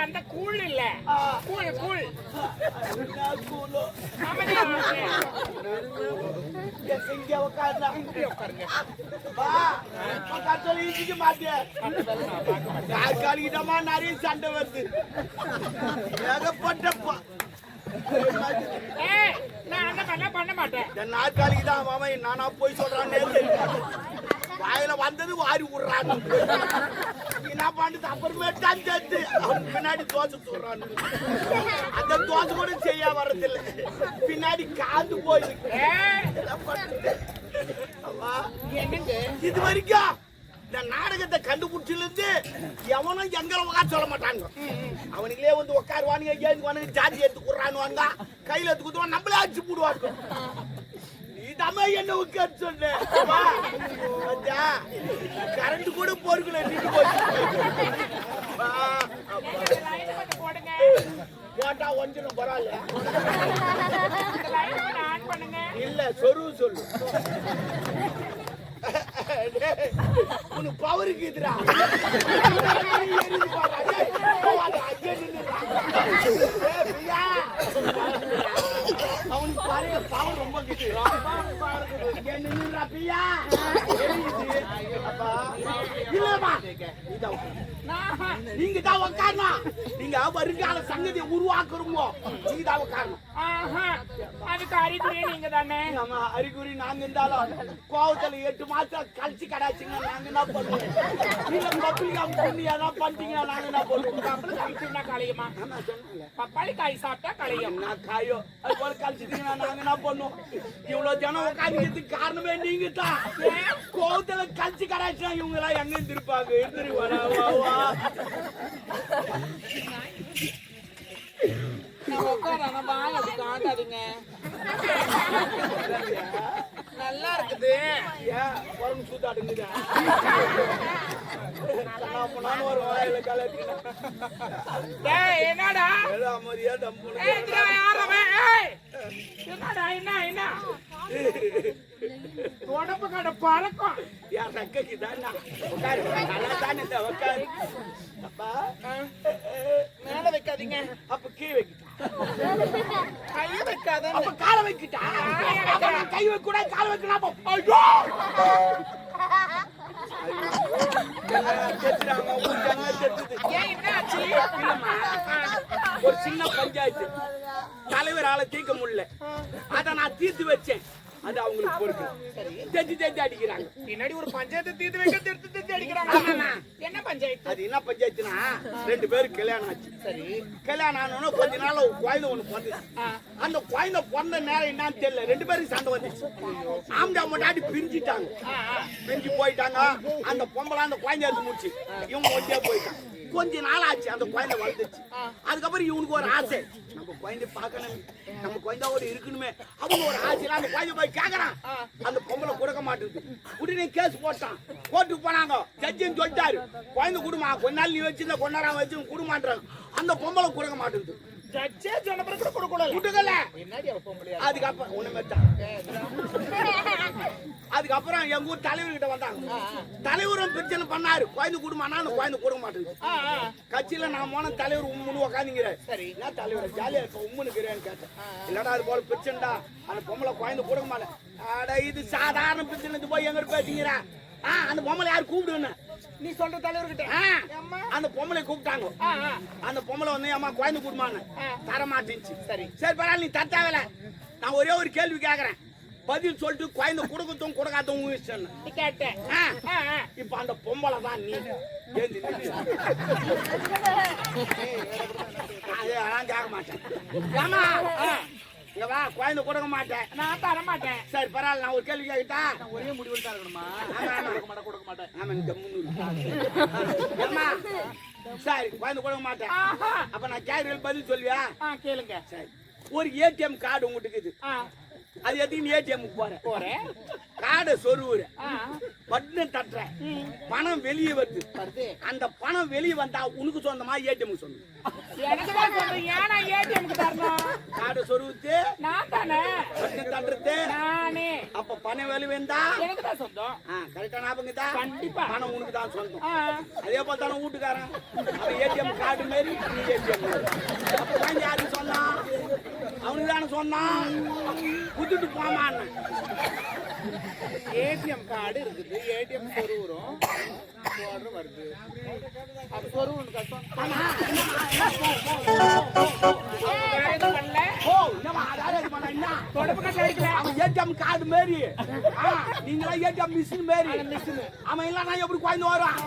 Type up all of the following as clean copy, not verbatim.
அந்த கூழ் இல்ல கூழ் கூழ் இங்க உட்காருங்க மாட்டியமா நிறைய சண்டை வருது ஏகப்பட்டப்பா நான் அந்த பண்ண பண்ண மாட்டேன் நாற்காலிக்கு தான் மாமா நானா போய் சொல்றான்னு வாயில வந்தது வாரி விடுறான்னு என்ன பண்ணுது அப்புறமேட்டான் சேர்த்து அவன் பின்னாடி தோசை சொல்றான்னு அந்த தோசை கூட செய்ய வர்றதில்லை பின்னாடி காந்து போயிருக்கு இது வரைக்கும் இந்த நாடகத்தை கண்டுபிடிச்சில இருந்து எவனும் எங்களை உட்கார சொல்ல மாட்டாங்க அவனுங்களே வந்து உட்காருவானுங்க ஏந்துவானுங்க ஜாதி எடுத்து குடுறானுவாங்க கையில எடுத்து குடுவான் நம்மளே அடிச்சு போடுவாங்க நீதாம என்ன உட்கார சொன்ன கரண்ட் கூட பொறுக்கல நின்று போட்டா ஒன்றும் பரவாயில்ல இல்ல சொரு சொல்லு உனக்கு பவருக்கு இதுடா அவனுக்கு பாருங்க பவர் ரொம்ப நீங்க தான் உட்காரணும் நீங்க வருங்கால சங்கதியை உருவாக்குறோமோ நீங்க தான் உட்காரணும் அதுக்கு அறிகுறி நீங்க தானே ஆமா அறிகுறி நாங்க இருந்தாலும் கோவத்துல 8 மாசம் கழிச்சு கடாச்சிங்க நாங்க என்ன பண்ணுவோம் நீங்க பப்ளிகா பண்ணியா பண்ணிட்டீங்கன்னா நாங்க என்ன பண்ணுவோம் கலையுமா பப்பாளி காய் சாப்பிட்டா கலையும் நான் காயோ அது போல கழிச்சிட்டீங்கன்னா நாங்க என்ன பண்ணுவோம் இவ்வளவு ஜனம் உட்காந்துக்கிறதுக்கு காரணமே நீங்க தான் கோவத்துல கழிச்சு கடாச்சினா இவங்க எல்லாம் எங்க இருந்திருப்பாங்க காட்டாதீங்க நல்லா இருக்குது சூத்தாடுங்க என்னடா என்னடா என்ன என்ன உடம்பு கடை பழக்கம் என் ரக்கைக்கு தான் நல்லா தானே உட்காரு மேல வைக்காதீங்க அப்ப கீழே வைக்கிட்டா கைய வைக்காத அப்ப காலை வைக்கிட்டா கை வைக்க கூட காலை வைக்கலாம் ஐயோ ஒரு சின்ன பஞ்சாயத்து தலைவரால தீர்க்க முடியல அத நான் தீர்த்து வச்சேன் அது அவங்களுக்கு பொறுப்பு தெத்தி தெத்தி அடிக்கிறாங்க பின்னாடி ஒரு பஞ்சாயத்து தீர்த்து வைக்க தெத்தி அடிக்கிறாங்க என்ன பஞ்சாயத்து அது என்ன பஞ்சாயத்துனா 2 பேருக்கு கல்யாணம் ஆச்சு சரி கல்யாணம் ஆனோன்னா கொஞ்ச நாள் குழந்தை ஒண்ணு பிறந்துச்சு அந்த குழந்தை பிறந்த நேரம் என்னன்னு தெரியல 2 பேருக்கு சண்டை வந்துச்சு ஆம்டா முன்னாடி பிரிஞ்சுட்டாங்க பிரிஞ்சு போயிட்டாங்க அந்த பொம்பளை அந்த குழந்தை எடுத்து முடிச்சு இவங்க ஒண்டியா போயிட்டாங்க கொஞ்ச நாள் ஆச்சு அந்த குழந்தை வளர்ந்துச்சு அதுக்கப்புறம் இவனுக்கு ஒரு ஆசை நம்ம குழந்தை பார்க்கணும் நம்ம குழந்தையோட இருக்கணுமே அவங்க ஒரு ஆசையில அந்த குழந்தை போய் கேக்குறான் அந்த பொம்பளை கொடுக்க மாட்டேங்குது உடனே கேஸ் போட்டான் கோர்ட்டுக்கு போனாங்க ஜட்ஜின்னு சொல்லிட்டாரு குழந்தை கொடுமா கொஞ்ச நாள் நீ வச்சிருந்த கொஞ்ச நேரம் வச்சு கொடுக்க மாட்டாங்க அந்த பொம்பளை கொடுக்க மாட்டேங்குது ஜட்ஜே சொன்ன பிறகு கொடுக்கல கொடுக்கல என்னடி பொம்பளை அதுக்கப்புறம் ஒண்ணுமே தான் அதுக்கப்புறம் எங்க ஊர் தலைவர்கிட்ட வந்தாங்க தலைவரும் பிரச்சனை பண்ணாரு குழந்தை குடும்பம்னா அந்த குழந்தை கொடுக்க மாட்டேங்குது கட்சியில நான் போன தலைவர் உம்முன்னு உட்காந்துங்கிறேன் சரி என்ன தலைவர் ஜாலியா இருக்க உம்முனுக்குறேன்னு கேட்டேன் இல்லடா அது போல பிரச்சனைடா அந்த பொம்பளை குழந்தை கொடுக்க மாட்டேன் அட இது சாதாரண பிரச்சனை போய் எங்க பேசிக்கிறா அந்த பொம்பளை யாரு கூப்பிடுன்னு நீ சொல்ற தலைவர்கிட்ட அந்த பொம்பளை கூப்பிட்டாங்க அந்த பொம்பளை வந்து அம்மா குழந்தை குடுமான்னு தர மாட்டேன்ச்சு சரி சரி பரவாயில்ல நீ தட்டாவல நான் ஒரே ஒரு கேள்வி கேக்குறேன் பதில் சொல்லிட்டு குழந்தை கொடுக்கட்டும் கொடுக்காதவங்க கேட்டேன் இப்ப அந்த பொம்பளை தான் நீ அதெல்லாம் கேட்க மாட்டேன் இங்க வா குழந்தை கொடுக்க மாட்டேன் நான் தர மாட்டேன் சரி பரவாயில்ல நான் ஒரு கேள்வி கேட்டா ஒரே முடிவு தான் இருக்கணுமா கொடுக்க மாட்டேன் ஆமா இந்த 300 சரி குழந்தை கொடுக்க மாட்டேன் அப்ப நான் கேள்வி பதில் சொல்வியா கேளுங்க சரி ஒரு ஏடிஎம் கார்டு உங்ககிட்ட இருக்குது அது எதுக்கு ஏடிஎம்க்கு போறேன் காடை சொருவுறேன் பட்டன் தட்டுறேன் பணம் வெளியே வருது அந்த பணம் வெளியே வந்தா உனக்கு சொந்தமா ஏடிஎம்க்கு சொந்தம் காடை சொருவுத்து நான் தானே பட்டன் தட்டுறது நானே அப்ப பணம் வேலை வேண்டா எனக்கு தான் சொந்தம். கரெக்டா ஞாபகம் தான் கண்டிப்பா. பணம் உனக்கு தான் சொந்தம். ஆ. அதே போல தானே வீட்டுக்காரன் அவன் ஏடிஎம் கார்டு மாரி நீ ஏடிஎம் அப்பதான் யாருக்கு சொன்னான் அவனுக்கு தானே சொன்னான் குத்துட்டு போமான்னு ஏடிஎம் கார்டு இருக்குது, ஏடிஎம் சொருவுறோம் வருது. அது சொருவுன்னு கஷ்டம். வேற எதுவும் பண்ணல. ஓ என்னமா அதாவது அது பண்ண என்ன தொடப்பு கட்ட அடிக்கல. அவன் ஏடிஎம் கார்டு மாரி நீங்களா ஏடிஎம் மிஷின் மாரி அவன் இல்லைன்னா எப்படி குழந்தை வரும்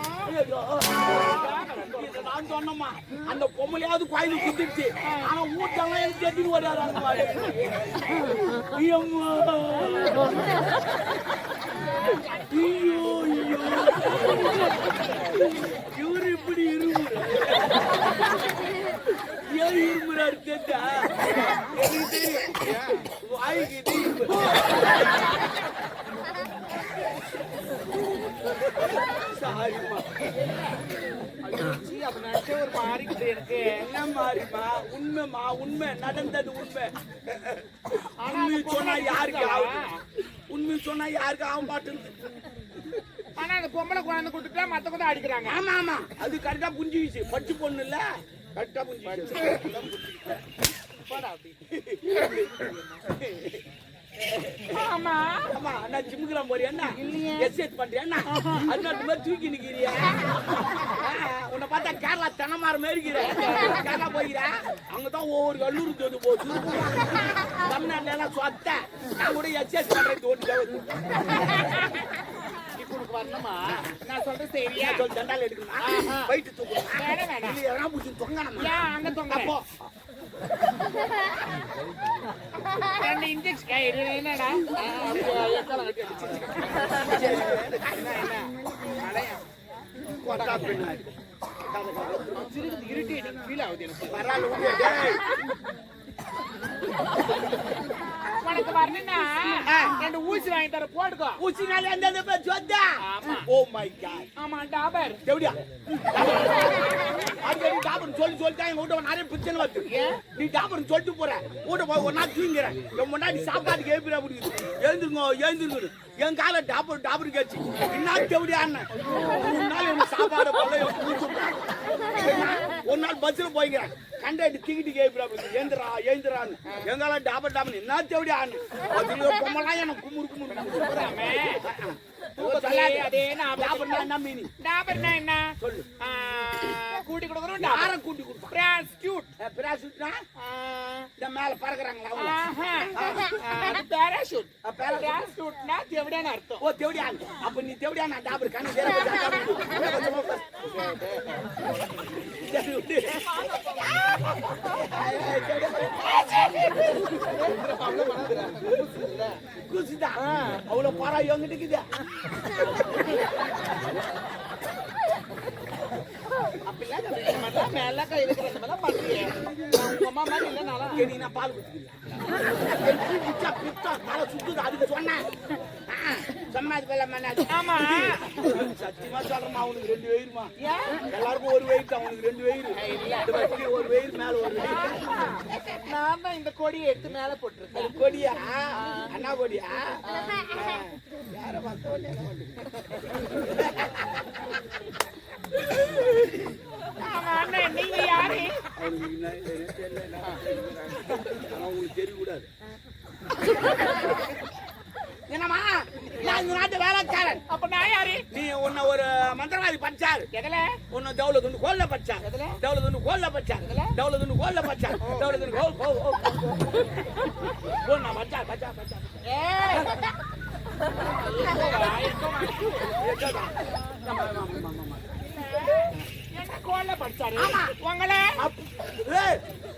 இதை நான் சொன்னம்மா அந்த பொம்மலையாவது குழந்தை குத்திடுச்சு ஆனா ஊட்டெல்லாம் எனக்கு தெரிஞ்சு வராது அந்த மாதிரி ஐயோ ஐயோ இவரு இப்படி இருமுறாரு ஏன் இருமுறாரு கேட்டா எனக்கு தெரியும் வாய்க்கு தெரியும் சாரிம்மா அப்ப நினைச்ச ஒரு மாறிக்குது எனக்கு. என்ன மாறிமா உண்மைமா உண்மை நடந்தது உண்மை உண்மை சொன்னா யாருக்கு ஆகும் உண்மை சொன்னா யாருக்கு ஆக மாட்டேங்குது ஆனா அந்த பொம்பளை குழந்தை கொடுத்துட்டா மத்த கூட அடிக்கிறாங்க. ஆமா ஆமா அது கரெக்டா புரிஞ்சுக்கிச்சு பச்சு பொண்ணு இல்ல கரெக்டா புரிஞ்சுக்கிச்சு ஆமா ஆமா நான் ஜிம்முக்குலாம் போறியா என்ன எக்ஸசைஸ் பண்றியா என்ன அதனால மாதிரி தூக்கி நிக்கிறியா உன்னை பார்த்தா கேரளா தென்னமார மாதிரி இருக்கிற கேரளா போய்கிற அங்கதான் ஒவ்வொரு கல்லூரி தோது போச்சு தமிழ்நாட்டுல எல்லாம் சொத்த நான் கூட எக்ஸசைஸ் பண்றேன் தோட்டு உனக்கு வரணுமா? நான் சொல்றேன் சரியா? சொல்லி தண்டால் எடுக்கணும் போயிட்டு தூக்கணும் வேணாம் வேணாம். இது எதனா பிடிச்சி தொங்கணும் ஏன் அங்க தொங்க? அப்போ ரெண்டு இன்ஜெக்ஷன் என்னடா கொட்டா பின்னாடி இரிட்டேட்டிங் ஃபீல் ஆகுது எனக்கு. பரவாயில்ல உனக்கு வரணும்னா ரெண்டு ஊசி வாங்கி தர போட்டுக்கோ. ஊசினால அந்த பேர் சொத்தா ஆமா. ஓ மை காட் ஆமா டாபர். எப்படியா அது நீ டாபர் சொல்லிட்டா எங்க வீட்டு நிறைய பிரச்சனை வருது நீ டாபர் சொல்லிட்டு போற வீட்டை போய் ஒரு நாள் தூங்குற என் முன்னாடி சாப்பாட்டுக்கு ஏப்பிடா பிடிக்குது எழுந்துருங்க என் கால டாபர் கேச்சு என்ன எப்படியா ஒரு நாள் எனக்கு சாப்பாடு போல ஒரு நாள் பஸ்ல போய்க்கிறேன் கண்டாடி டிக்கெட்டு கேப்பிடா எழுந்துறான்னு எங்கால டாபர் என்ன எப்படியா பொம்மலாம் எனக்கு குமுறு அதே டாபர்னா என்ன மீனிங் டாபர்னா என்ன சொல்லு கூட்டி கொடுக்குறோம். யாரை கூட்டி கொடுப்பா பிராஸ்டியூட். பிராசூட்னா இந்த மேல பறக்குறாங்களா அது பேராஷூட். பேராசூட் பிராஸ்டியூட்னா தேவடியான அர்த்தம். ஓ தேவடியான் அப்ப நீ தேவடியான் நான் டாபர் கண்ணு குசிதா அவ்வளவு பாரா எங்கிட்டு இருக்குதா மேல கை வைக்கிறது மேல பண்றீங்க. உங்க அம்மா மாதிரி இல்ல நல்லா நீ நான் பால் குடிச்சிக்கலாம் சுத்துது அதுக்கு சொன்னேன் சம்மாதி பேல மண்ணாது ஆமா சத்தியமா சொல்றேன் அவனுக்கு 2 வயிறுமா ஏன் எல்லாருக்கும் ஒரு வயிறு அவனுக்கு 2 வயிறு ஒரு வயிறு மேல ஒரு வயிறு நான் தான் இந்த கொடியை எடுத்து மேல போட்டுருக்கேன். கொடியா அண்ணா கொடியா யார பார்த்தோம் அண்ணன் நீங்க யாரு? உங்களுக்கு தெரியக்கூடாது என்னம்மா நான் இந்த நாட்டு வேலைக்காரன். அப்ப நான் யாரு? நீ உன்னை ஒரு மந்திரவாதி படிச்சாரு எதுல? உன்னை தௌலதுன்னு கோல்ல படிச்சார் தௌலதுன்னு கோல்ல படிச்சார் தௌலதுன்னு கோல்ல படிச்சார் தௌலதுன்னு கோல் நான் படிச்சா என்ன கோல்ல படிச்சாரு உங்கள?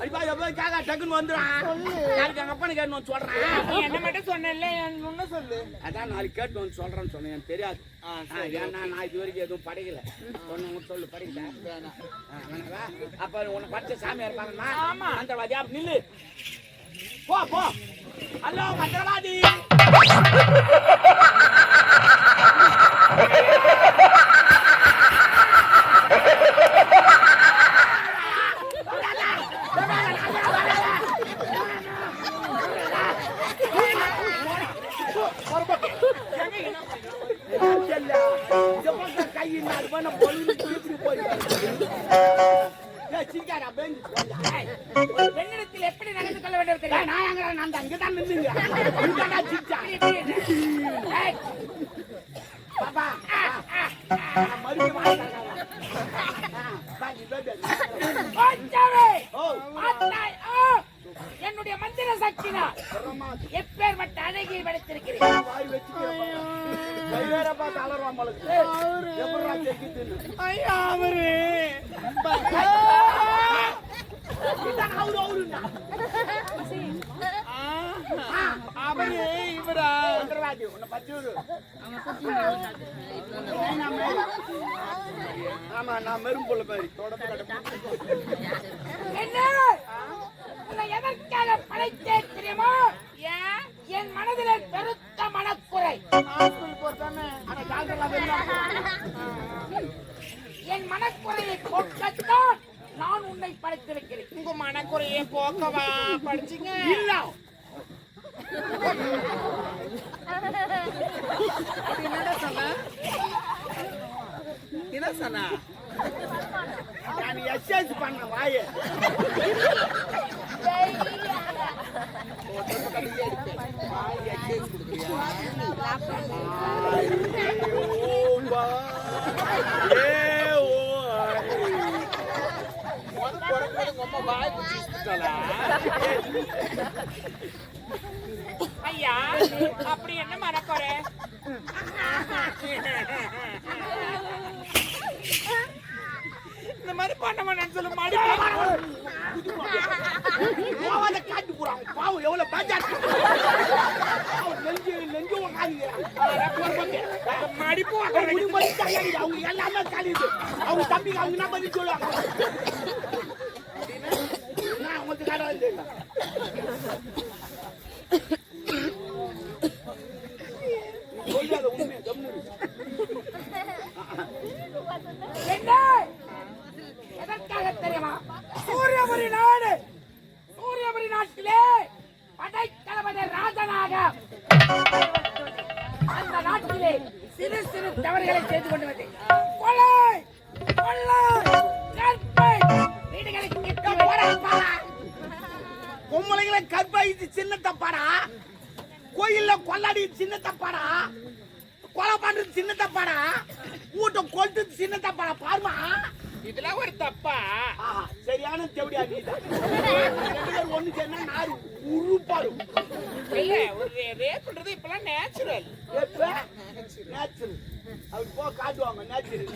அடிப்பா எவ்வளவு கேக்கா டக்குன்னு வந்துடும் நாளைக்கு எங்க அப்பனு கேட்டு வந்து சொல்றேன். நீ என்ன மட்டும் சொன்னல என்ன சொல்லு. அதான் நாளைக்கு கேட்டு வந்து சொல்றேன்னு சொன்னேன் எனக்கு தெரியாது. ஏன்னா நான் இது வரைக்கும் எதுவும் படிக்கல சொன்ன சொல்லு படிக்கல அப்ப உனக்கு படிச்ச சாமியா இருப்பாங்கன்னா மந்திரவாதி அப்ப நில்லு போ போ ஹலோ மந்திரவாதி பின்னாடி போய் நான் பொழுது இப்படி போயிருக்கேன். சிரிக்காடா பேஞ்சு பெண்ணிடத்தில் எப்படி நடந்து கொள்ள வேண்டும் தெரியும்? நான் எங்க நான் அங்கதான் நின்னுங்க சிரிச்சா பாப்பா மறுபடியும் என்னுடைய மந்திர சக்தினா எப்பேற்பட்ட அழகியை படைத்திருக்கிறேன். அவரு இவரா ஆமா நான் மெரும் போல மாதிரி என்ன உன்னை எதற்காக படைத்தேன் தெரியுமா? என் மனதிலே பெருத்த மனக்குறை. என் மனக்குறையை போக்கத்தான் நான் உன்னை படைத்திருக்கிறேன். உங்க மனக்குறையை போக்கவா படிச்சீங்க? இல்ல என்னடா சொன்ன? என்ன சொன்னா? நான் எக்ஸசைஸ் பண்ண வாயே ஐயா அப்படி என்ன மனக்குறை? இந்த மாதிரி பண்ண மாட்டேன்னு சொல்லு மாடி காட்டு போறான் பாவம் எவ்வளவு பாஜாட்டு நெஞ்சு மடிப்பு அவங்க எல்லாமே காலிது அவங்க தம்பிக்கு அவங்க என்ன பண்ணி சொல்லுவாங்க அவங்களுக்கு கடவுள் தெரியல சொல்லாத உண்மை என்ன எதற்காக தெரியுமா? சூரியபுரி நாடு, சூரியபுரி நாட்டிலே படைத்தளபதி ராஜனாக அந்த நாட்டிலே சிறு சிறு தவறுகளை செய்து கொண்டு வந்தேன். கொலை, கொள்ளை, கற்பை, வீடுகளை கிட்ட போறப்பா. பொம்பளைங்களை கற்பழித்து சின்ன தப்பாடா, கோயில்ல கொள்ளாடி சின்ன தப்பாடா, கொலை பண்றது சின்ன தப்பாடா, வீட்டை கொல்றது சின்ன தப்பாடா. பாருமா இதெல்லாம் ஒரு தப்பா? சரியான தேவடியா நீதான். ஒண்ணு சேர்ந்தா நாடு உருப்பாரு. இல்ல ஒரு ரேப்ன்றது இப்பெல்லாம் நேச்சுரல். நேச்சுரல் அது போ காட்டுவாங்க நேச்சுரல்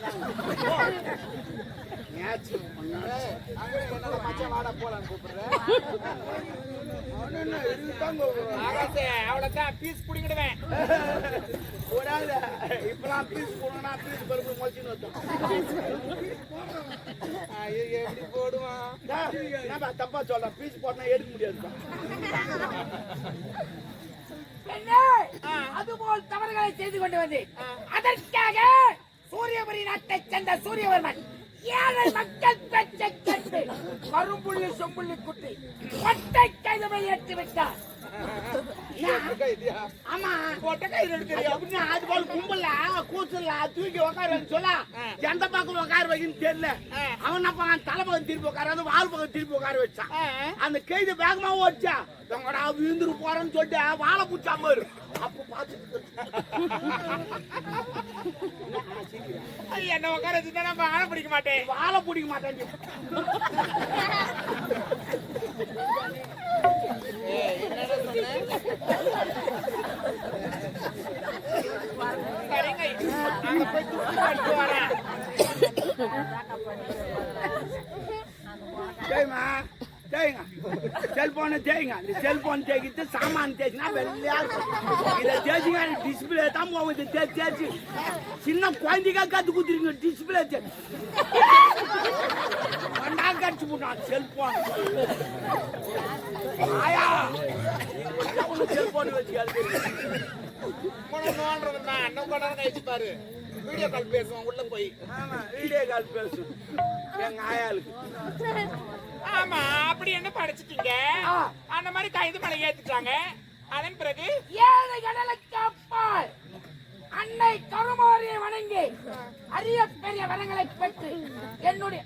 நேச்சுரல் மச்சா வாடா போலான்னு கூப்பிடுறேன். அவ்வளவுதான் பீஸ் புடிங்கிடுவேன். இப்பெல்லாம் பீஸ் போனா பீஸ் பருப்பு மொழிச்சுன்னு வந்தோம். எப்படி போடுவான்? தப்பா சொல்ற பீஸ் போட்டா எடுக்க முடியாது. அதுபோல் தவறுகளை செய்து கொண்டு வந்தேன். அதற்காக சூரியபுரி நாட்டை சேர்ந்த சூரியவர்மன் ஏழை மக்கள் பேச்சை கேட்டு கரும்புள்ளி சொம்புள்ளி குட்டி கொட்டை கைது ஏற்றி விட்டார். ஆமா கொட்டை கைது எடுத்து அது போல கும்பல கூச்சல தூக்கி உட்கார சொல்ல எந்த பக்கம் உட்கார வைக்கன்னு தெரியல. அவன் என்ன பண்ணான், தலை பக்கம் திருப்பி உட்கார வால் பக்கம் திருப்பி உட்கார வச்சான். அந்த கைது வேகமா ஓடிச்சா தங்கடா விழுந்துரு போறேன்னு சொல்லிட்டு வாழை பூச்சா பாரு. அப்ப பாத்துட்டு என்ன உட்கார வச்சுதான் நான் வாழை பிடிக்க மாட்டேன். வாழை பிடிக்க மாட்டேன். சரிங்க அங்க போய் தூக்கி போட்டு வரேன். சரிம்மா சரிங்க செல்போனை தேய்ங்க. இந்த செல்போன் தேய்க்கிட்டு சாமான் தேய்ச்சினா வெள்ளையா இருக்கும். இதை தேய்ச்சிங்க டிஸ்பிளே தான் போகுது. தேய்ச்சி சின்ன குழந்தைக்கா கத்து குத்துறீங்க டிஸ்பிளே தேய்ச்சி ஒன்னா கடிச்சு போட்டான் செல்போன். ஆயா செல்போன் வச்சு அண்ணன் கூட கழிச்சு பாரு. வீடியோ கால் பேசுவோம் உள்ள போய். ஆமா வீடியோ கால் பேசும் எங்க ஆயாளுக்கு. ஆமா அப்படி என்ன படிச்சிட்டீங்க? அந்த மாதிரி கைது மலை ஏத்துட்டாங்க. அதன் பிறகு ஏழை கடலுக்கு அப்பால் அன்னை கருமாரியை வணங்கி அரிய பெரிய வரங்களை பெற்று என்னுடைய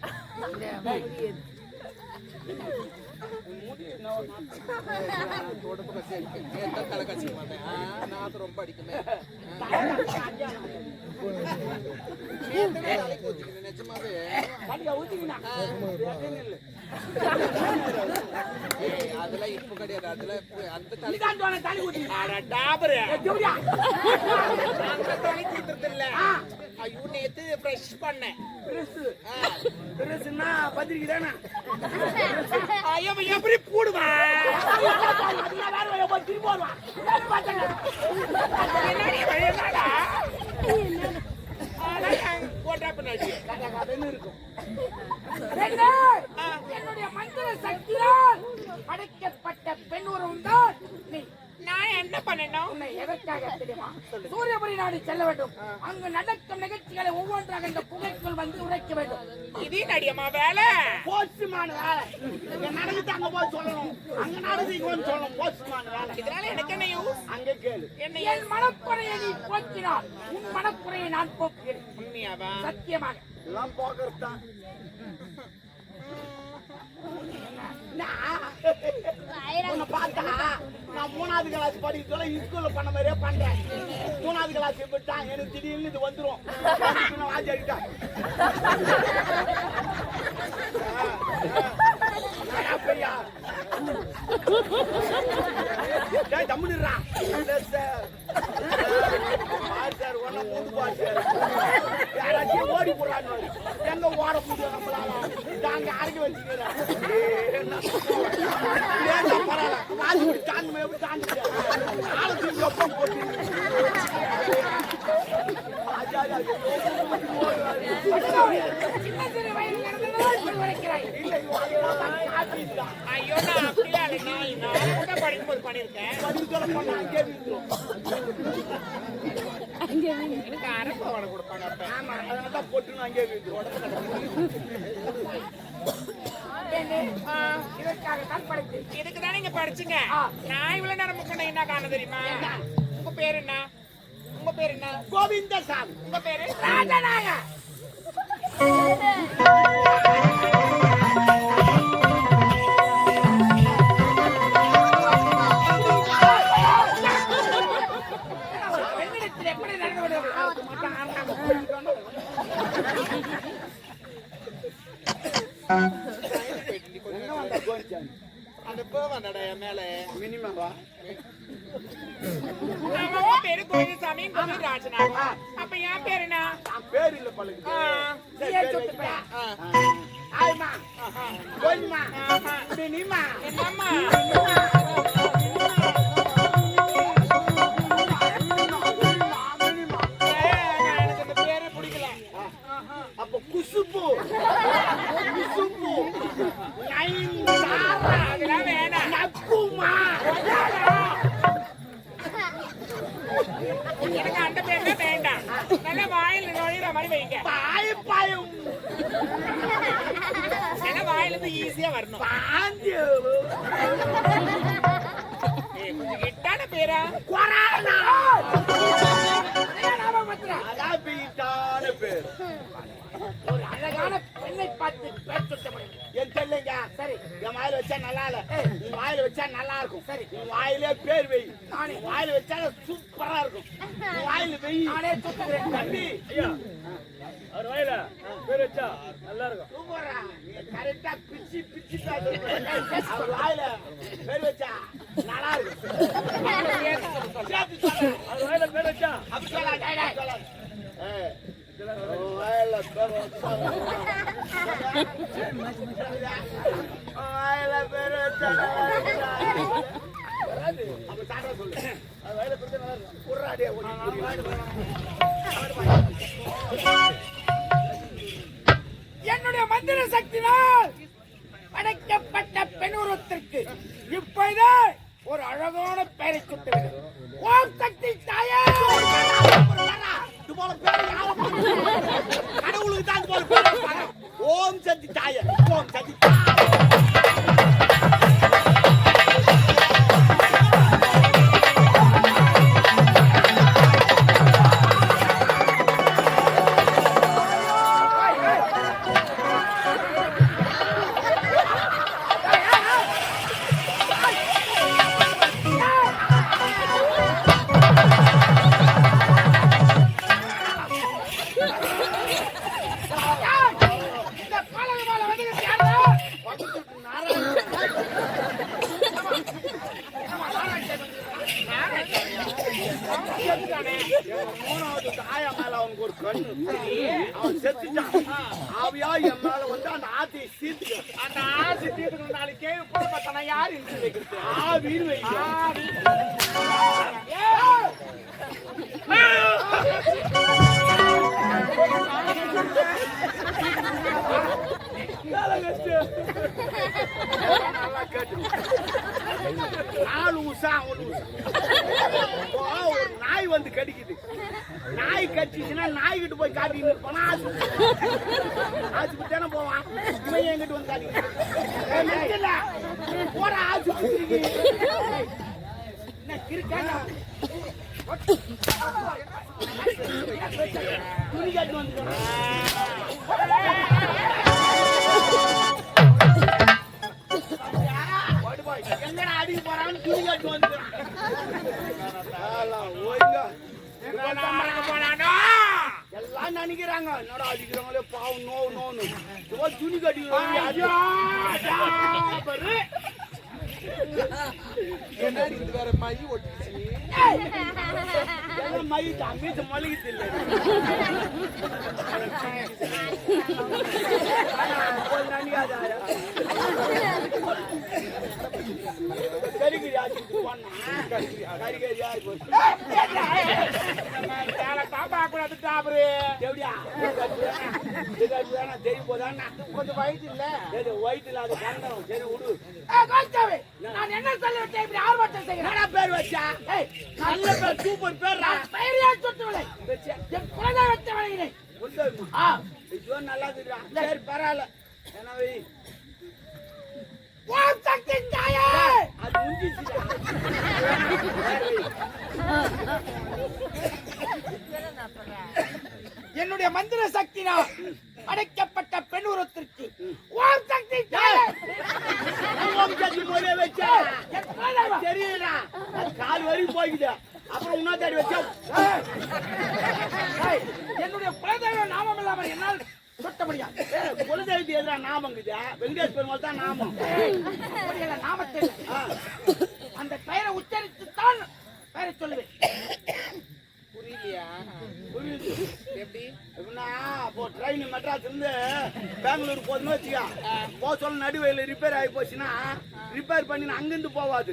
ரொம்ப அடிக்குமே நிஜமாவே அதெல்லாம் இப்ப கிடையாது. அதுல அந்த தலை ஊத்தி ஐயோ நேத்து ஃப்ரெஷ் பண்ணேன். பத்திரிக்கை தானே ஐயோ எப்படி போடுவேன் போட்டா பின்னாடி என்னுடைய மந்திர சக்தியால் படைக்கப்பட்ட பெண் உருவம் தான் நீ. நான் என்ன பண்ணணும்? உன்னை எதற்காக தெரியுமா? சூரியபுரி நாடு செல்ல வேண்டும். அங்கு நடக்கும் நிகழ்ச்சிகளை ஒவ்வொன்றாக இந்த குகைக்குள் வந்து உரைக்க வேண்டும். இதே நடிகமா வேலை. போஸ்ட்மான வேலை. இங்க நடக்குது அங்க போய் சொல்லணும், அங்க நடக்குது இங்க வந்து சொல்லணும். போஸ்ட்மான வேலை. இதனால எனக்கு என்ன யூஸ்? அங்க கேளு. என்ன என் மனக்குறையை நீ போக்கினால் உன் மனக்குறையை நான் போக்குகிறேன். உண்மையாவா? சத்தியமாக. எல்லாம் போக்குறது தான். உன்னை பார்த்தா நான் 3வது கிளாஸ் படிக்கிறதுல ஸ்கூல்ல பண்ண மாதிரியே பண்றேன். 3வது கிளாஸ் விட்டா எனக்கு திடீர்னு இது வந்துரும். வாஜி அடிட்டா பெரியா தம்முடுறா சார் ஒன்ன மூந்து பாரு யாராச்சும் ஓடி போடுறாங்க. எங்க ஓட முடியும் நம்மளால? நாங்க அரைக்க வச்சுக்கிறோம். ஐயோ நான் அப்படியே நான் கூட படிக்கும்போது பண்ணிருக்கேன். எனக்கு அரப்ப வடை கொடுப்பாங்க. ஆமா அதனாலதான் போட்டு அங்கே இதுக்கு தானே இங்க படிச்சுங்க. நான் இவ்வளவு நேரம் முக்கண்ண என்ன காண தெரியுமா? உங்க பேர் என்ன? உங்க பேர் என்ன? கோவிந்தசாமி. உங்க பேரு? ராஜநாயக. எப்படி நடந்து விடுவது? அந்த போவாண்டா என் மேல மினிமம் உங்க பேரு கோவிந்தசாமி, உங்க பேரு ராஜநாயகா. அப்ப என் பேர் என்ன? பேர் இல்ல பழகுது. ஆய்மா கோயிமா மினிமா என்னம்மா? எனக்கு அந்த பேரு பிடிக்கல. அப்ப குசுப்பு குசுப்பு அதெல்லாம் வேணாம். நக்குமா எனக்கு அந்த பேர்ல வேண்டாம். நல்ல வாயில நுழையிற மாதிரி வைங்க. பாய் பாயும் ஏன்னா வாயில இருந்து ஈஸியா வரணும். பாஞ்சு கொஞ்சம் கிட்டான பேரா? கொரானா அதான் பீட்டான பேர். ஒரு அழகான பெண்ணை பார்த்து பேர் சொல்ல முடியும். என் சொல்லுங்க சரி, என் வாயில வச்சா நல்லா இல்ல, நீ வாயில வச்சா நல்லா இருக்கும். சரி, நீ வாயிலே பேர் வை. நானே வாயில வச்சா சூப்பரா இருக்கும். நீ வாயில வை. நானே சுத்துகிறேன். தம்பி ஐயா அவர் வாயில பேர் வச்சா நல்லா இருக்கும். சூப்பரா நீ கரெக்டா பிச்சி பிச்சி அவர் வாயில பேர் வச்சா நல்லா இருக்கும். அவர் வாயில பேர் வச்சா அப்படி சொல்லாத. வாயில பேர் வச்சா வாயில பேர் வச்சா அப்ப சாட்டா சொல்லு. அது வாயில பேர் நல்லா இருக்கும். குர்ராடியா என்னுடைய மந்திர சக்தினால் படைக்கப்பட்ட பெண்ணுருவத்திற்கு இப்பொழுது ஒரு அழகான பெயரை சுட்டுவிடு. ஓம் சக்தி தாயே. இது போல பேர் யாரும் கடவுளுக்கு தான் இது போல பேர் வைப்பாங்க. ஓம் சக்தி தாயே, ஓம் சக்தி செத்துட்டானே. எங்க மூணாவது தாயா மேல அவனுக்கு ஒரு கண்ணு. அவன் செத்துட்டான். ஆவியா என் மேல வந்து அந்த ஆத்தையை சீர்த்து அந்த ஆசை தீர்த்துக்கணும். நாளைக்கு கேள்வி போட பார்த்தானா யாரு இருந்து வைக்கிறது? ஆவின்னு வைக்க. ஆவி. நல்லா கேட்டு. 4 உஷா 1 உஷா. இப்போ ஒரு நாய் வந்து கடிக்குது. நாய் கடிச்சுன்னா நாய்கிட்ட போய் காட்டிட்டு இருப்பானா ஆஸ்பத்திரி தானே போவான். இவன் என்கிட்ட வந்து காட்டிக்கிட்டு போற ஆஸ்பத்திரிக்கு என்ன கிறுக்கானா துணி காட்டி வந்து எங்கடா அடிக்க போறான்னு துணி காட்டி வந்து போனானோ எல்லாம் நினைக்கிறாங்க என்னடா அடிக்கிறவங்களே பாவம் நோன்னு துணி கட்டி என்ன இது வேற மை ஒட்டிச்சு மயி மீது மொழிகிட்டு இல்லை கறிகறி ஆச்சு கறிகறி ஆகி பாப்பா கூட சாப்பிடு. எப்படியா தெரிய போதான்னா கொஞ்சம் வயசு இல்ல. வயிற்றுல அது கண்டனம் சரி விடு. நான் என்ன சொல்ல விட்டேன் இப்படி ஆர்வத்தை செய்கிறேன்? என்னடா பேர் வச்சா நல்ல பேர் சூப்பர் பேர் பெயரியா சுட்டுவிலை என் குழந்தை வச்ச வழங்கினேன். ஐயோ நல்லா இருக்குடா சரி பரவாயில்ல எனவே ஓம் சக்தி தாயே அது முடிஞ்சிச்சுடா என்னுடைய மந்திர சக்தினால் அடைக்கப்பட்ட பெண் உருவத்திற்கு ஓம் சக்தி தாயே ஓம் சக்தி மொழியை வச்சா என் குழந்தை தெரியலடா அது கால் வரைக்கும் போய்க்குது அப்புறம் உன்னாத்தாடி வச்சா என்னுடைய குலதெய்வ நாமம் இல்லாமல் என்னால் சுட்ட முடியாது. குலதெய்வத்துக்கு எதிராக நாமங்குது வெங்கடேஷ் பெருமாள் தான் நாமம் நாமத்தை அந்த பெயரை உச்சரித்துத்தான் பெயரை சொல்லுவேன். புரியலையா புரியுது எப்படி எப்படின்னா இப்போ ட்ரெயின் மெட்ராஸ் இருந்து பெங்களூர் போதுன்னு வச்சுக்கா போக சொல்ல நடுவையில் ரிப்பேர் ஆகி போச்சுன்னா ரிப்பேர் பண்ணி அங்கிருந்து போவாது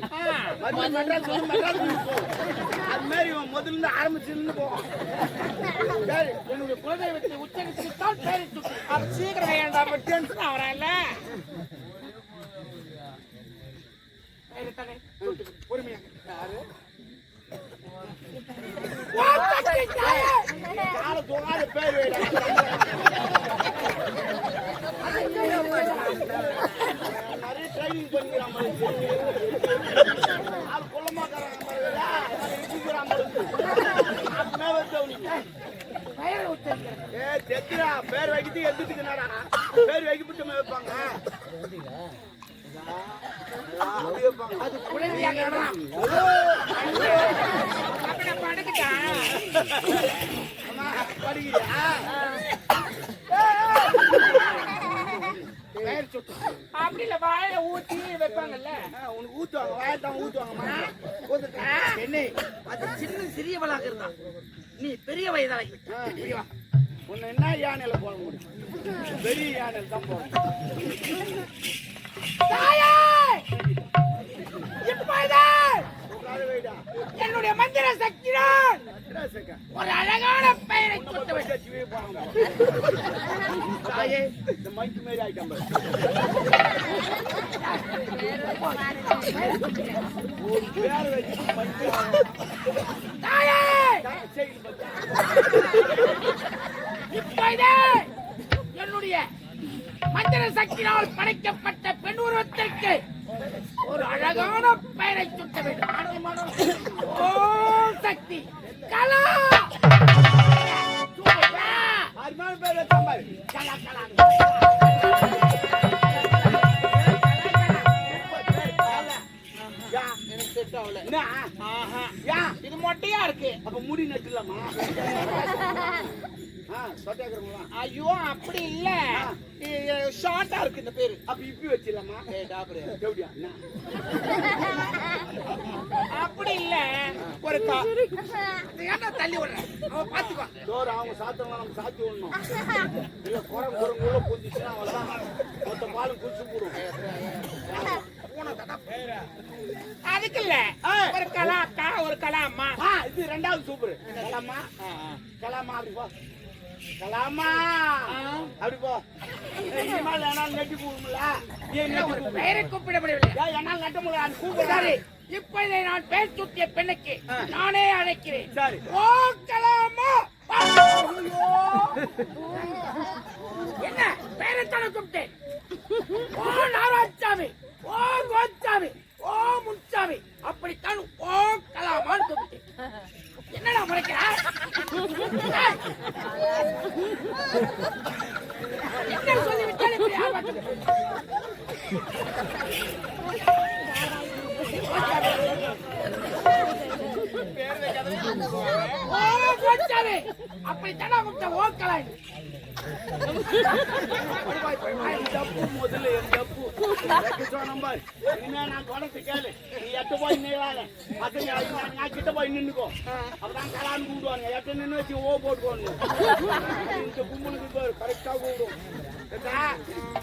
மறுபடியும் மெட்ராஸ் வந்து மெட்ராஸ் போகும் அது மாதிரி இவன் முதல்ல ஆரம்பிச்சிருந்து போவான் சரி என்னுடைய குலதெய்வத்தை உச்சரித்துத்தான் பெயரை சுட்டு அது சீக்கிரம் வேண்டாம். டென்ஷன் ஆகிறான்ல. பெயரை தானே பொறுமையாக யாரு ஓம் சக்தி தாயே கால தோகாத பேர் வைடா நிறைய ட்ரைனிங் பண்ணிக்கிறான் ஆள் குள்ளமாக்காரன் பெயரை உச்சரிக்கிறேன். ஏ தெத்துடா பேர் வைக்கிட்டு எதுக்குனாடா பேர் வைக்கப்பட்டு வைப்பாங்க அது குழந்தையாக இருக்கலாம். அப்ப நான் படுத்துட்டேன். படிக்கிறியா பெயர் சுட்டு அப்படி இல்ல வாயில ஊத்தி வைப்பாங்கல்ல. உனக்கு ஊத்துவாங்க வாயத்தான் ஊத்துவாங்கம்மா ஊத்துட்டா என்ன அது சின்ன சிறியவளாக இருந்தா நீ பெரிய வயதாகி உன்னை என்ன யானையில போட முடியும் பெரிய யானையில தான் போகணும் தாயே இப்போது உட்கார வைடா என்னுடைய மந்திர சக்தியால் ட்ரெஸ்ஸுக்கு ஒரு அழகான பெயரை சுட்டு தாயே இந்த மைக்கு மாரி ஆயிட்டம் பேர் வச்சு மைக்கு தாயே சரி இப்போது என்னுடைய மந்திர சக்தியால் படைக்கப்பட்ட பெண் உருவத்திற்கு ஒரு அழகான பெயரை சுட்ட வேண்டும். ஓம் சக்தி கலா அருமையான பேர் வச்சா பாரு கலா கலா யா எனக்கு செட் ஆகல என்ன ஆஹா ஏன் இது மொட்டையா இருக்கு. அப்ப முடி நட்டுலாமா? சொட்டாக்கிறோங்களா? ஐயோ அப்படி இல்ல, ஷார்ட்டா இருக்கு இந்த பேரு. அப்ப இப்பி வச்சிடலாமா? எப்படியா என்ன? அப்படி இல்ல, ஒரு ஏன்னா தள்ளி விடுறேன், அவன் பாத்துக்குவான். டோர் அவங்க சாத்தவங்க நம்ம சாத்தி விடணும். இல்ல குரங்குள்ள பூந்துச்சுன்னா அவெல்லாம் மொத்த பாலும் குடிச்சு போடும். அதுக்கு இல்ல, ஒரு கலா அக்கா, ஒரு கலா அம்மா. இது ரெண்டாவது சூப்பர். கலாமா கலாமா அப்படி போ. கலாமா அப்படி போ. இனிமேல் என்னால் நெட்டி போடும்ல. ஒரு பெயரை கூப்பிட முடியவில்லை. என்னால் நட்ட முடியல. அது கூப்பிடு. சரி, இப்பொழுது நான் பேர் சுட்டிய பெண்ணுக்கு நானே அழைக்கிறேன். சரி. ஓ கலாமா. என்ன பேரத்தான கூப்பிட்டேன்? ஓ நாராயணசாமி, ஓ கோச்சாமி, ஓ முன்சாமி, அப்படித்தான் ஓ கலாமான்னு கூப்பிட்டேன். என்னடா முறைக்கிற? என்ன சொல்லிவிட்டால் இப்படி ஆபாட்டுது? ஓ கோச்சாமி, அப்படித்தானா கூப்பிட்ட ஓ கலாய்? முதல்ல என் தப்பு. நம்பர் இனிமே நான் தொடர்ந்து கேளு. நீ எட்டு போய் நில்லாத. நான் கிட்ட போய் நின்னுக்கோ. அப்பதான் கலான்னு கூப்பிடுவாங்க. எட்டு நின்று வச்சு ஓ போட்டுக்கோங்க. இந்த கும்பலுக்கு கரெக்டா கூப்பிடும்.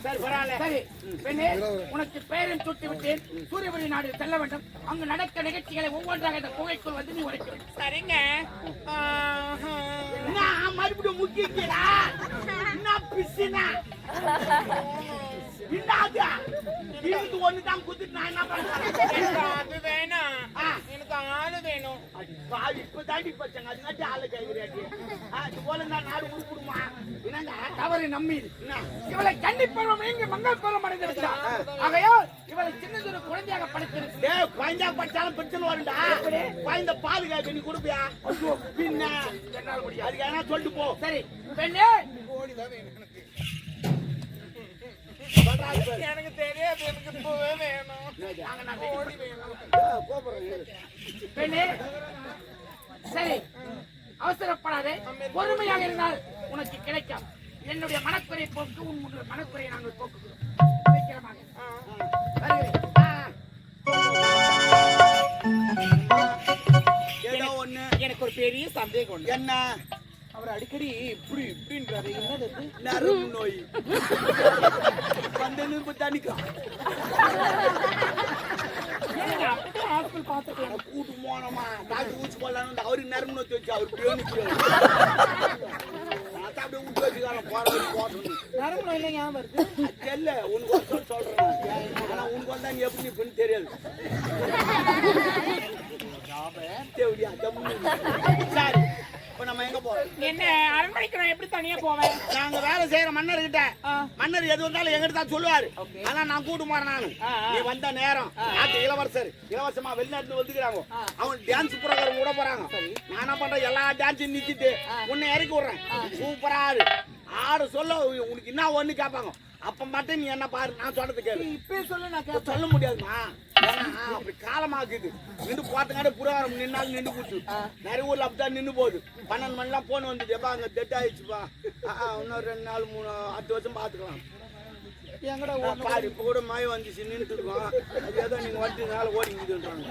சரி பரவாயில்ல. சரி பெண்ணே, உனக்கு பெயரும் சுட்டி விட்டேன். சூரியபுரி நாடு செல்ல வேண்டும். அங்கு நடக்க நிகழ்ச்சிகளை ஒவ்வொன்றாக இந்த குகைக்குள் வந்து நீ உரைக்க வேண்டும். சரிங்க. என்ன மறுபடியும் முக்கிக்கிறா? என்ன பிசினா? இது ஒண்ணுதான் குத்துட்டு நான் என்ன பண்றேன்? அது வேணாம், எனக்கு ஆளு வேணும். இப்ப தாண்டி பச்சாங்க. அதுக்காட்டி ஆளு கைவிடாட்டி இது போல நான் நாடு உருப்பிடுமா? என்னங்க தவறு நம்மீது. இவளை கண்டிப்பருவம் இங்கு மங்கள் பருவம் அடைந்திருக்கிறார். ஆகையால் இவளை சின்னதொரு குழந்தையாக படைத்திருக்கிறார். குழந்தையா படிச்சாலும் பிரச்சனை வரும்டா. குழந்தை பால் காய்ச்சி நீ கொடுப்பியா? பின்ன என்னால் முடியாது. அதுக்கு என்ன சொல்லிட்டு போ. சரி பெண்ணே, எனக்கு தெரியாது, எனக்கு இப்பவே வேணும். ஓடி வேணும். பெண்ணே, சரி அவசரப்படாதே, பொறுமையாக இருந்தால் உனக்கு கிடைக்கும். என்னுடைய மனக்குறை போக்கு உன்னுடைய மனக்குறையை நாங்கள் போக்குகிறோம். சீக்கிரமாக வருகிறேன். ஏதோ ஒண்ணு எனக்கு ஒரு பெரிய சந்தேகம் உண்டு. என்ன? அவர் அடிக்கடி இப்படி இப்படின்றாரு, என்னது அது? நரம்பு நோய் வந்து நிற்பு தணிக்கா ஏங்க, அப்படியே ஹாஸ்பிட்டல் பார்த்துக்கலாம். கூட்டு போனோமா டாக்டர் ஊசி போடலான்னு அவருக்கு நரம்பு நோய் வச்சு அவருக்கு பேணிக்கு அப்படியே விட்டு வச்சுக்கான போடணும். நரம்பு நோயில ஞாபகம் வருது. தெரியல உனக்கு சொல்றேன். ஆனா உனக்கு வந்தா நீ எப்படி இப்பன்னு தெரியாது. சரி, இப்ப நம்ம எங்க போறோம்? என்ன அரண்மனைக்கு நான் எப்படி தனியா போவேன்? நாங்க வேலை செய்யற மன்னர் கிட்ட மன்னர் எது வந்தாலும் எங்கிட்ட தான் சொல்லுவாரு. ஆனா நான் கூட்டு போறேன். நானு நீ வந்த நேரம் நாட்டு இளவரசர் இலவசமா வெளிநாட்டுல வந்துக்கிறாங்க. அவன் டான்ஸ் ப்ரோகிராம் விட போறாங்க. நான் என்ன பண்றேன், எல்லா டான்ஸையும் நிறுத்திட்டு உன்னை இறக்கி விடுறேன். சூப்பரா ஆடு சொல்ல உனக்கு என்ன ஒண்ணு கேட்பாங்க. அப்ப மட்டும் நீ என்ன பாரு, நான் சொல்றது கேளு. இப்ப சொல்லு, நான் சொல்ல முடியாதுமா. அப்படி காலமாக்குது. நின்று போட்டங்காட புரோகிராம் நின்னாலும் நின்று போச்சு. நிறைய ஊர்ல அப்படித்தான் நின்று போகுது. 12 மணிலாம் போன் வந்தது. எப்பா அங்க டெட் ஆயிடுச்சுப்பா. இன்னொரு 2 நாள் 3 10 வருஷம் பாத்துக்கலாம். எங்கடா பாரு இப்ப கூட மழை வந்துச்சு நின்றுட்டு இருக்கோம். அது ஏதோ நீங்க வந்துனால ஓடிங்குதுன்றாங்க.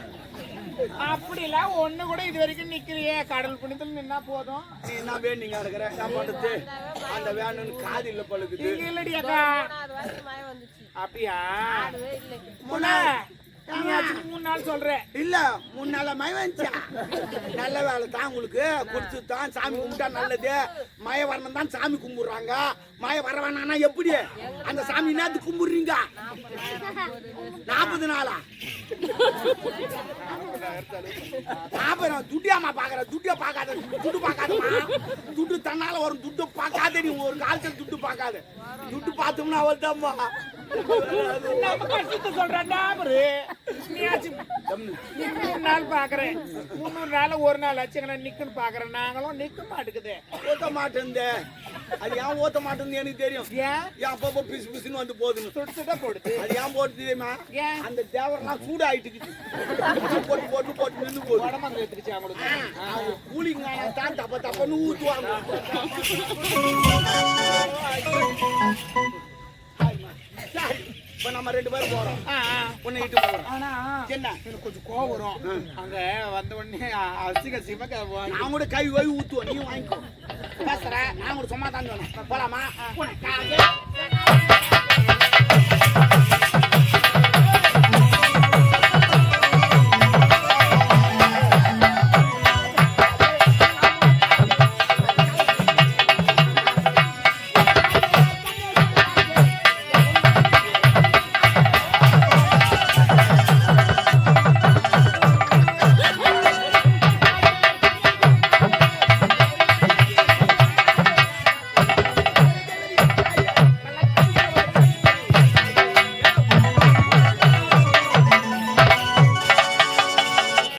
அப்படில ஒண்ணு கூட இது வரைக்கும் நிக்கிறியே, கடல் புனிதல் நின்னா போதும். நீ என்ன வேணுங்க இருக்கிற நான் பண்றது அந்த வேணும்னு காது இல்ல பழுக்குது. இல்லடி அக்கா. அப்படியா? 3 நாள் சொல்றேன். இல்ல 3 நாளா மழை வந்துச்சா? நல்ல வேலை தான் உங்களுக்கு குடிச்சு தான் சாமி கும்பிட்டா நல்லது. மழை வரணும் தான் சாமி கும்பிடுறாங்க. மழை வர வேணாம்னா எப்படி அந்த சாமி நேத்து கும்பிடுறீங்க? 40 நாளா? 40 துட்டியாமா பாக்குற? துட்டியா பாக்காத, துட்டு பாக்காதமா. துட்டு தன்னால வரும். துட்டு பாக்காத நீ ஒரு காலத்துல துட்டு பாக்காத. துட்டு பார்த்தோம்னா அவள் தான்மா நம்ம கஷ்டத்தை சொல்றான்டா அவரு. நீயாச்சும் நீ 3 நாள் பாக்குறேன், 300 நாள் ஒரு நாள் ஆச்சுங்களா நிக்குன்னு பாக்குறேன். நாங்களும் நிக்க மாட்டேங்குது. ஓட்ட மாட்டேன். அது ஏன் ஓட்ட மாட்டேன்னு எனக்கு தெரியும். ஏன் ஏன் அப்பப்போ பிசு பிசுன்னு வந்து போகுதுன்னு. சுடுசுட போடுது. அது ஏன் போட்டு தெரியுமா? ஏன் அந்த தேவரெல்லாம் சூடாயிட்டு போட்டு போட்டு போட்டு நின்று போகுது. உடம்பு எடுத்துக்கிச்சு அவங்களுக்கு. கூலிங் தான் தப்ப தப்பன்னு ஊத்துவாங்க. சரி, இப்ப நம்ம 2 பேரும் போறோம். உன்னை இட்டு போறோம். ஆனா என்ன எனக்கு கொஞ்சம் கோவம் வரும். அங்க வந்த உடனே அசிங்க நான் கூட கை வாய் ஊத்துவோம், நீ வாங்கிக்கோ. பேசுற நான் கூட சும்மா தான் சொன்னேன். போலாமா?